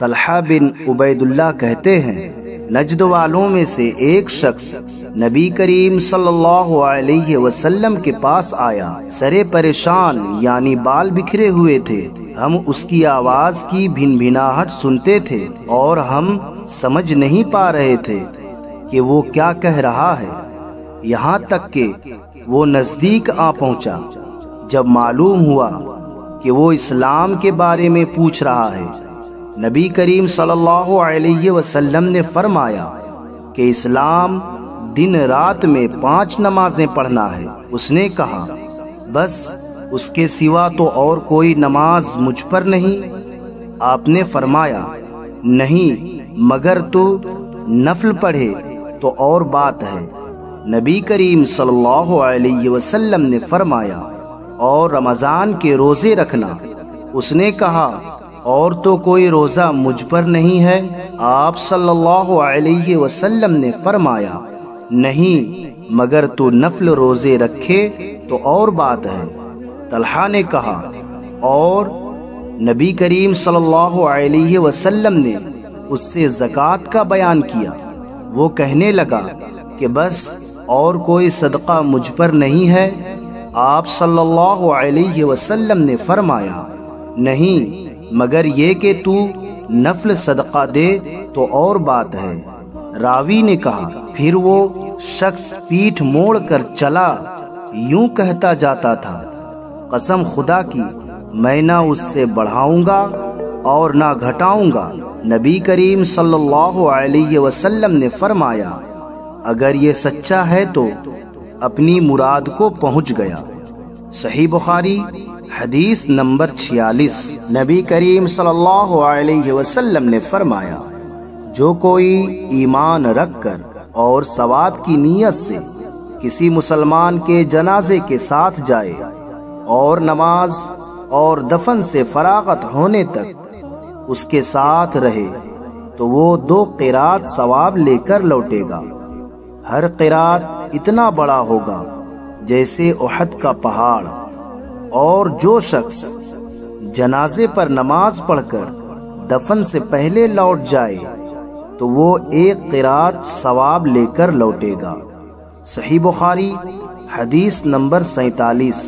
طلحہ بن عبید اللہ کہتے ہیں نجد والوں میں سے ایک شخص نبی کریم صلی اللہ علیہ وسلم کے پاس آیا، سرے پریشان یعنی بال بکھرے ہوئے تھے۔ ہم اس کی آواز کی بھن بھناہٹ سنتے تھے اور ہم سمجھ نہیں پا رہے تھے کہ وہ کیا کہہ رہا ہے، یہاں تک کہ وہ نزدیک آ پہنچا۔ جب معلوم ہوا کہ وہ اسلام کے بارے میں پوچھ رہا ہے، نبی کریم صلی اللہ علیہ وسلم نے فرمایا کہ اسلام دن رات میں 5 نمازیں پڑھنا ہے۔ اس نے کہا بس اس کے سوا تو اور کوئی نماز مجھ پر نہیں؟ آپ نے فرمایا نہیں، مگر تو نفل پڑھے تو اور بات ہے۔ نبی کریم صلی اللہ علیہ وسلم نے فرمایا اور رمضان کے روزے رکھنا۔ اس نے کہا اور تو کوئی روزہ مجھ پر نہیں ہے؟ آپ صلی اللہ علیہ وسلم نے فرمایا نہیں، مگر تو نفل روزے رکھے تو اور بات ہے۔ طلحہ نے کہا اور نبی کریم صلی اللہ علیہ وسلم نے اس سے زکوٰۃ کا بیان کیا۔ وہ کہنے لگا کہ بس اور کوئی صدقہ مجھ پر نہیں ہے۔ آپ صلی اللہ علیہ وسلم نے فرمایا نہیں، مگر یہ کہ تو نفل صدقہ دے تو اور بات ہے۔ راوی نے کہا پھر وہ شخص پیٹھ موڑ کر چلا، یوں کہتا جاتا تھا قسم خدا کی میں نہ اس سے بڑھاؤں گا اور نہ گھٹاؤں گا۔ نبی کریم صلی اللہ علیہ وسلم نے فرمایا اگر یہ سچا ہے تو اپنی مراد کو پہنچ گیا۔ صحیح بخاری حدیث نمبر 46۔ نبی کریم صلی اللہ علیہ وسلم نے فرمایا جو کوئی ایمان رکھ کر اور ثواب کی نیت سے کسی مسلمان کے جنازے کے ساتھ جائے اور نماز اور دفن سے فراغت ہونے تک اس کے ساتھ رہے تو وہ 2 قرات ثواب لے کر لوٹے گا۔ ہر قرات اتنا بڑا ہوگا جیسے احد کا پہاڑ۔ اور جو شخص جنازے پر نماز پڑھ کر دفن سے پہلے لوٹ جائے تو وہ 1 قرات ثواب لے کر لوٹے گا۔ صحیح بخاری حدیث نمبر 47۔